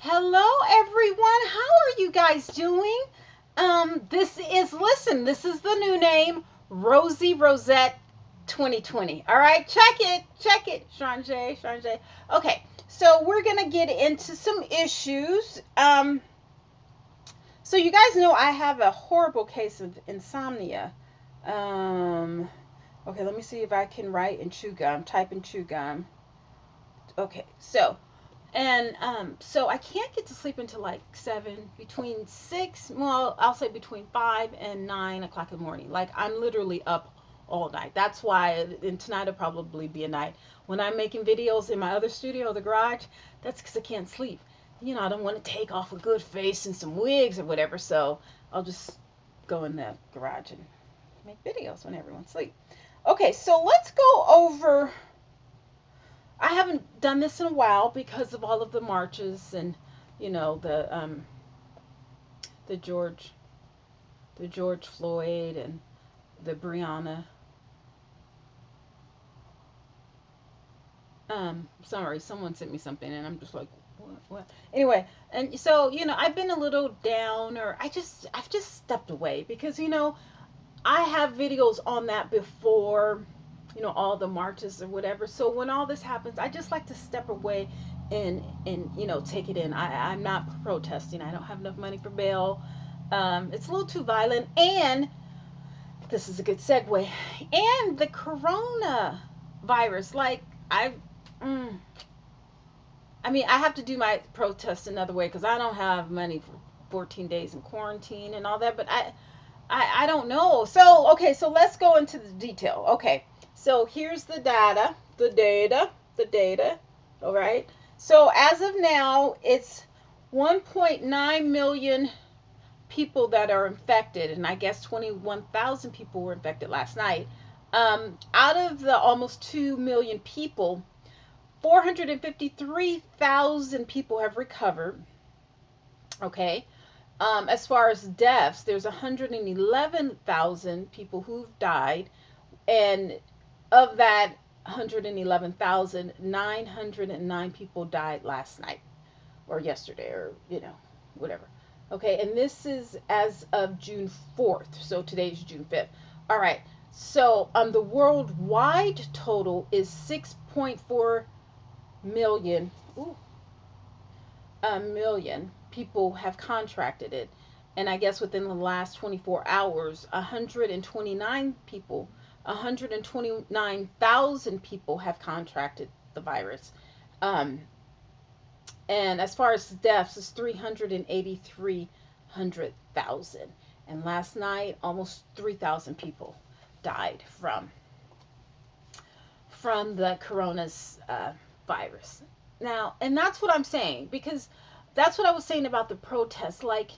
Hello, everyone. How are you guys doing? This is the new name, Rosie Rosette 2020. All right, check it, Shanje. Okay, so we're gonna get into some issues. So you guys know I have a horrible case of insomnia. Um, okay, let me see if I can write and chew gum. Type and chew gum. Okay, so I can't get to sleep until like 7, between 6, well, I'll say between 5 and 9 o'clock in the morning. Like I'm literally up all night. That's why, and tonight will probably be a night. When I'm making videos in my other studio, the garage, that's because I can't sleep. I don't want to take off a good face and some wigs or whatever, so I'll just go in the garage and make videos when everyone's asleep. Okay, so let's go over. I haven't done this in a while because of all of the marches and the George the George Floyd and the Breonna. Sorry, someone sent me something and I'm just like, what? Anyway, and so I've been a little down, or I've just stepped away because I have videos on that before, all the marches or whatever. So when all this happens, I just like to step away and take it in. I'm not protesting. I don't have enough money for bail. It's a little too violent, and this is a good segue. And the corona virus, like mm, I mean, I have to do my protest another way because I don't have money for 14 days in quarantine and all that. But I don't know. So, okay, so let's go into the detail. Okay, so here's the data. All right. So, as of now, it's 1.9 million people that are infected, and I guess 21,000 people were infected last night. Out of the almost 2 million people, 453,000 people have recovered. Okay. As far as deaths, there's 111,000 people who've died, and of that 111,909 people died last night or yesterday, or whatever. Okay, and this is as of June 4th. So today's June 5th. All right. So the worldwide total is 6.4 million. Ooh, a million people have contracted it. And I guess within the last 24 hours, 129,000 people have contracted the virus. Um, and as far as deaths, it's 383,000. And last night, almost 3,000 people died from the corona's virus. Now, and that's what I'm saying, because that's what I was saying about the protests. Like,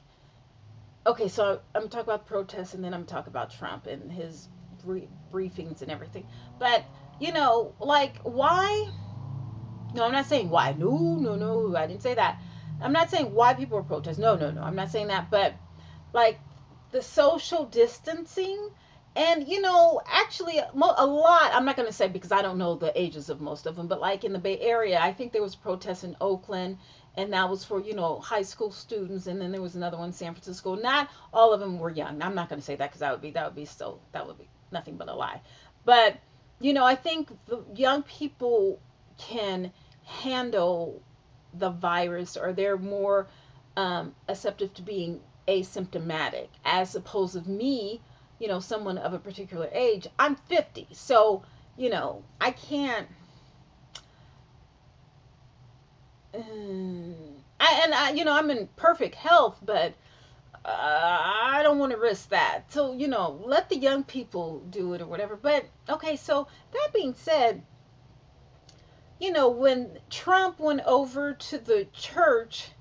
okay, so I'm talking about protests, and then I'm talking about Trump and his briefings and everything. But like, why? No, I'm not saying why. No, no, no, I didn't say that. I'm not saying why people are protesting. No, no, no, I'm not saying that. But like the social distancing, and actually a lot, I'm not going to say because I don't know the ages of most of them, but like in the Bay Area, I think there was protests in Oakland, and that was for high school students, and then there was another one in San Francisco. Not all of them were young. I'm not going to say that because that would be nothing but a lie. But I think the young people can handle the virus, or they're more acceptive to being asymptomatic, as opposed to me, someone of a particular age. I'm 50, so I can't. I'm in perfect health, but I don't want to risk that. So let the young people do it or whatever. But okay, so that being said, when Trump went over to the church,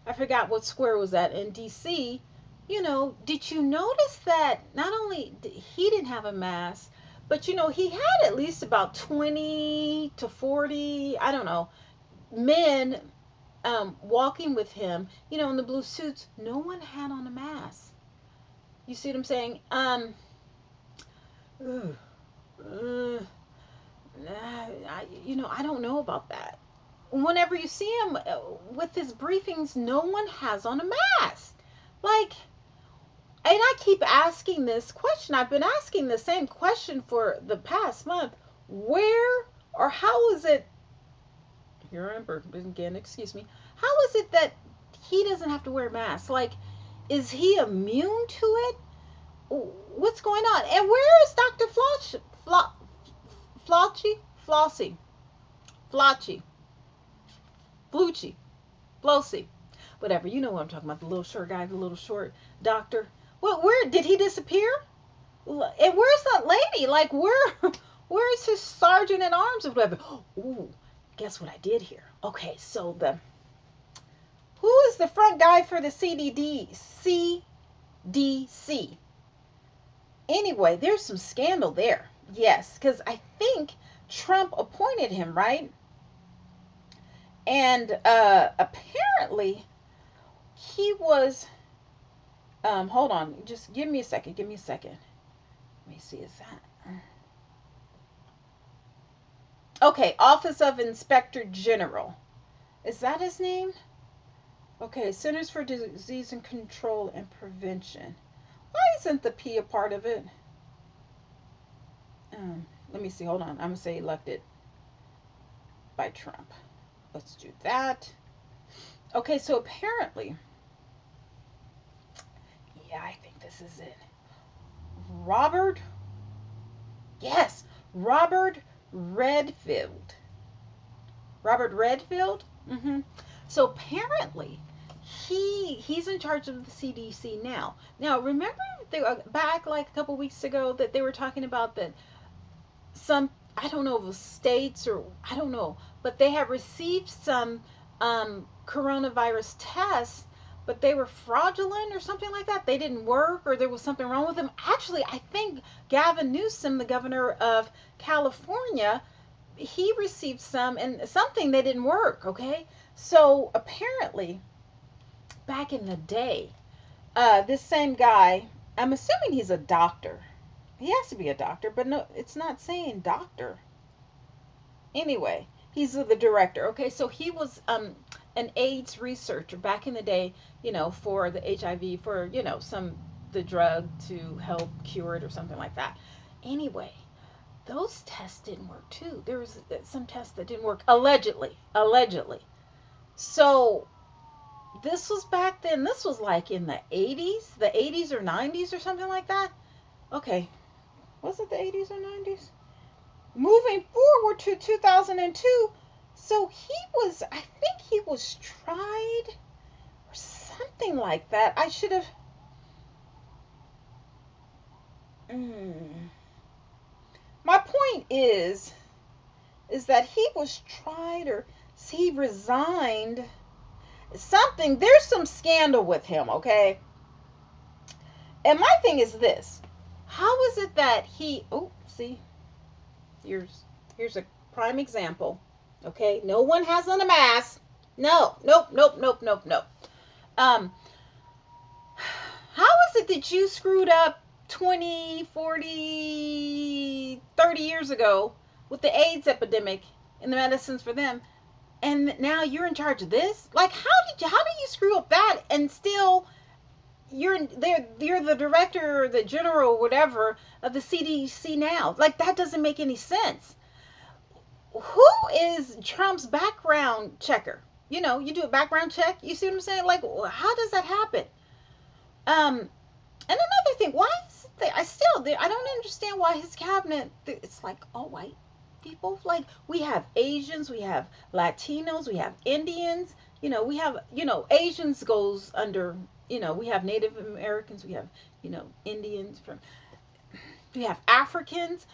I forgot what square was that in DC. Did you notice that not only did he didn't have a mask, but he had at least about 20 to 40, I don't know, men walking with him, in the blue suits. No one had on a mask. You see what I'm saying? Uh, I don't know about that. whenever you see him with his briefings, no one has on a mask. Like, and I keep asking this question. I've been asking the same question for the past month. Where or how is it, here I am again, excuse me, how is it that he doesn't have to wear a mask? Like, is he immune to it? What's going on? And where is Dr. Flauci? Flossie? Flauci? Flucci? Flosi? Whatever. You know what I'm talking about. The little short guy, the little short doctor. Well, where did he disappear? And where's that lady? Like, where's his sergeant at arms or whatever? Ooh, guess what I did here? Okay, so who is the front guy for the CDC? Anyway, there's some scandal there. Yes, because I think Trump appointed him, right? And apparently he was, hold on, just give me a second. Let me see, is that, okay, Office of Inspector General. Is that his name? Okay, Centers for Disease and Control and Prevention. Why isn't the P a part of it? Let me see, hold on. I'm going to say elected by Trump. Let's do that. Okay, so apparently, yeah, I think this is it. Robert Redfield. Robert Redfield? So apparently, he's in charge of the CDC now. Now, remember they were back like a couple weeks ago that they were talking about that some, I don't know if it was states or I don't know, but they have received some coronavirus tests, but they were fraudulent or something like that. They didn't work or there was something wrong with them. Actually, I think Gavin Newsom, the governor of California, he received some and something they didn't work, okay? So apparently, back in the day, this same guy, I'm assuming he's a doctor. He has to be a doctor, but no, it's not saying doctor. Anyway, he's the director. Okay, so he was an AIDS researcher back in the day, for the HIV, for, the drug to help cure it or something like that. Anyway, those tests didn't work too. There was some tests that didn't work, allegedly. So this was back then. This was like in the 80s or 90s or something like that. Okay, was it the 80s or 90s? Moving forward to 2002, so I think he was tried or something like that. I should have, my point is that he was tried or he resigned, something, there's some scandal with him, okay? And my thing is this, how is it that see, here's a prime example. Okay, no one has on a mask. No. How is it that you screwed up 20, 40, 30 years ago with the AIDS epidemic and the medicines for them, and now you're in charge of this? Like, how do you screw up that and still you're the director or the general or whatever of the CDC now? Like, that doesn't make any sense. Who is Trump's background checker? You do a background check. You see what I'm saying? Like, how does that happen? And another thing, why is it I don't understand why his cabinet, it's like all white people. Like, we have Asians, we have Latinos, we have Indians. We have, Asians goes under, we have Native Americans, we have, Indians we have Africans,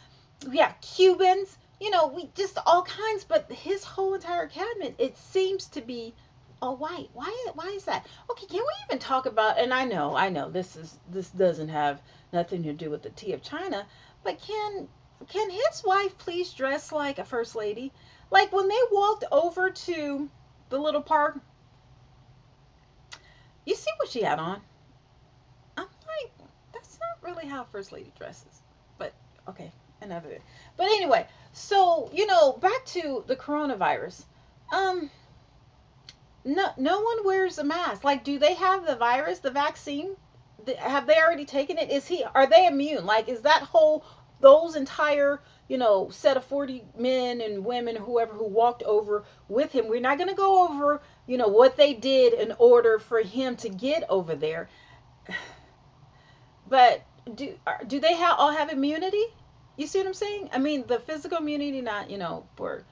we have Cubans. We just all kinds, but his whole entire cabinet, it seems to be all white. Why is that? Okay, can we even talk about, and I know this doesn't have nothing to do with the tea of China, but can his wife please dress like a first lady? Like, when they walked over to the little park, you see what she had on? I'm like, that's not really how a first lady dresses. But okay, but anyway, so back to the coronavirus. Um, no one wears a mask. Like, do they have the virus, the vaccine? Have they already taken it? Are they immune? Like, is that whole, those entire, set of 40 men and women, whoever who walked over with him? We're not going to go over, what they did in order for him to get over there. But do they all have immunity? You see what I'm saying? I mean, the physical immunity, not, for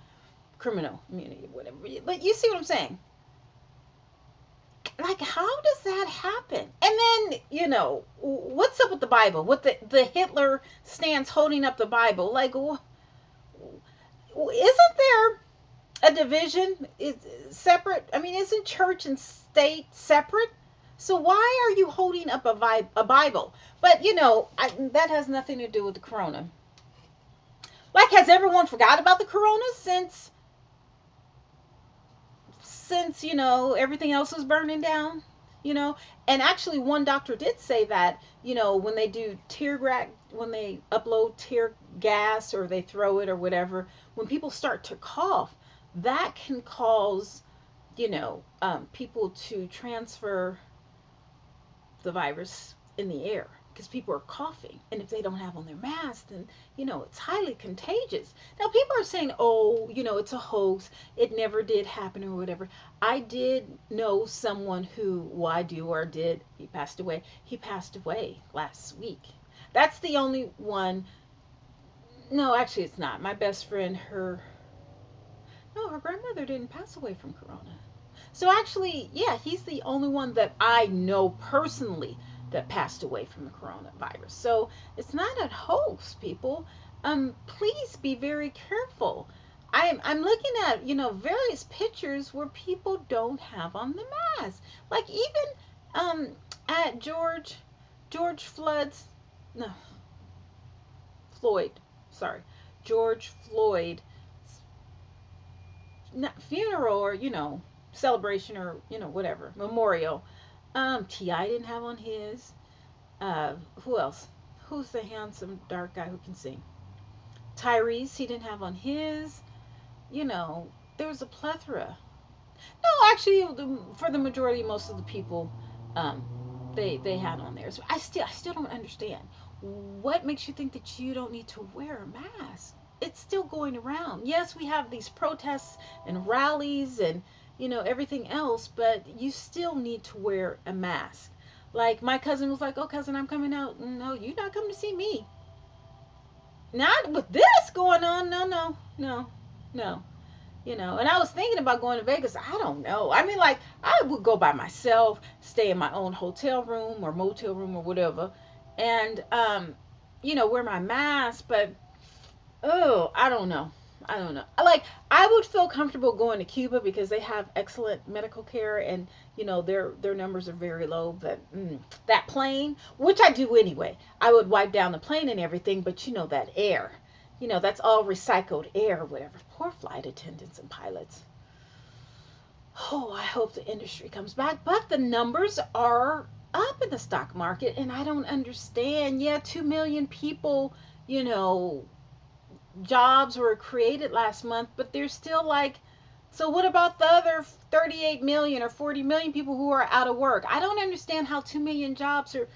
criminal immunity, whatever. But you see what I'm saying? Like, how does that happen? And then, what's up with the Bible, with the Hitler stance holding up the Bible? Like, isn't there a division? Is separate? I mean, isn't church and state separate? So why are you holding up a Bible? But that has nothing to do with the corona. Like, has everyone forgot about the corona since everything else was burning down? And actually one doctor did say that, when they do when they upload tear gas or they throw it or whatever, when people start to cough, that can cause, people to transfer the virus in the air because people are coughing, and if they don't have on their mask, then it's highly contagious. Now people are saying, oh, it's a hoax, it never did happen or whatever. I did know someone who, well, I do or did, he passed away last week. That's the only one. No, actually it's not. My best friend, her, no, her grandmother didn't pass away from corona. So actually, yeah, he's the only one that I know personally that passed away from the coronavirus. So it's not a hoax, people. Please be very careful. I'm looking at various pictures where people don't have on the mask. Like even at George Floyd's, no, Floyd, sorry, George Floyd, not funeral, or celebration, or whatever, memorial. Ti didn't have on his. Who else? Who's the handsome dark guy who can sing? Tyrese, he didn't have on his. There was a plethora. No, actually, for the majority, most of the people, um, they had on theirs. I still don't understand. What makes you think that you don't need to wear a mask? It's still going around. Yes, we have these protests and rallies and everything else, but you still need to wear a mask. Like my cousin was like, "Oh, cousin, I'm coming out." No, you're not coming to see me. Not with this going on. No, no, no, no. And I was thinking about going to Vegas. I don't know. I mean, like, I would go by myself, stay in my own hotel room or motel room or whatever, and wear my mask. But oh, I don't know. I don't know. Like, I would feel comfortable going to Cuba because they have excellent medical care, and their numbers are very low. But that plane, which I do anyway, I would wipe down the plane and everything. But that air, that's all recycled air or whatever. Poor flight attendants and pilots. Oh, I hope the industry comes back. But the numbers are up in the stock market, and I don't understand. Yeah, 2 million people, you know, jobs were created last month, but there's still like, so what about the other 38 million or 40 million people who are out of work? I don't understand how 2 million jobs are,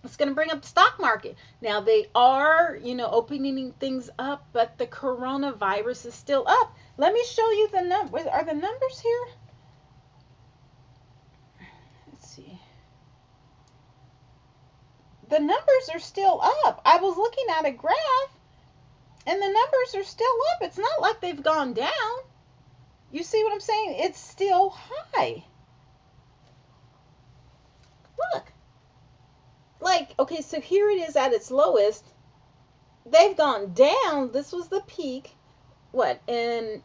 it's going to bring up the stock market. Now they are, opening things up, but the coronavirus is still up. Let me show you the numbers. Are the numbers here? Let's see. The numbers are still up. I was looking at a graph and the numbers are still up. It's not like they've gone down. You see what I'm saying? It's still high. Look. Like, okay, so here it is at its lowest. They've gone down. This was the peak. What, in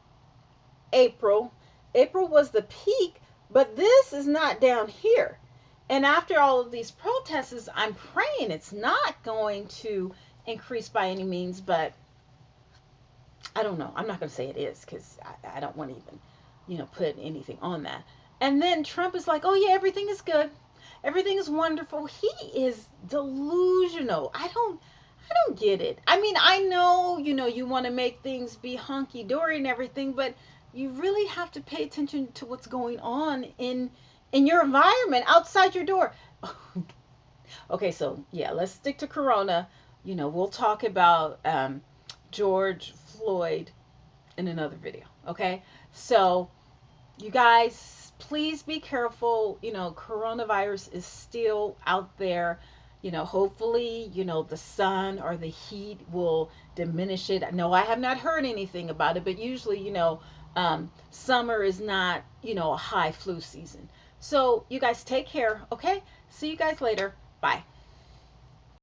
April? April was the peak, but this is not down here. And after all of these protests, I'm praying it's not going to increase by any means, but I don't know. I'm not going to say it is because I don't want to even, put anything on that. And then Trump is like, oh yeah, everything is good. Everything is wonderful. He is delusional. I don't get it. I mean, I know, you want to make things be hunky dory and everything, but you really have to pay attention to what's going on in your environment outside your door. Okay, so yeah, let's stick to Corona. We'll talk about George Floyd in another video. Okay, so you guys, please be careful. Coronavirus is still out there. Hopefully, the sun or the heat will diminish it. No, I have not heard anything about it, but usually, summer is not, a high flu season. So, you guys take care, okay? See you guys later. Bye.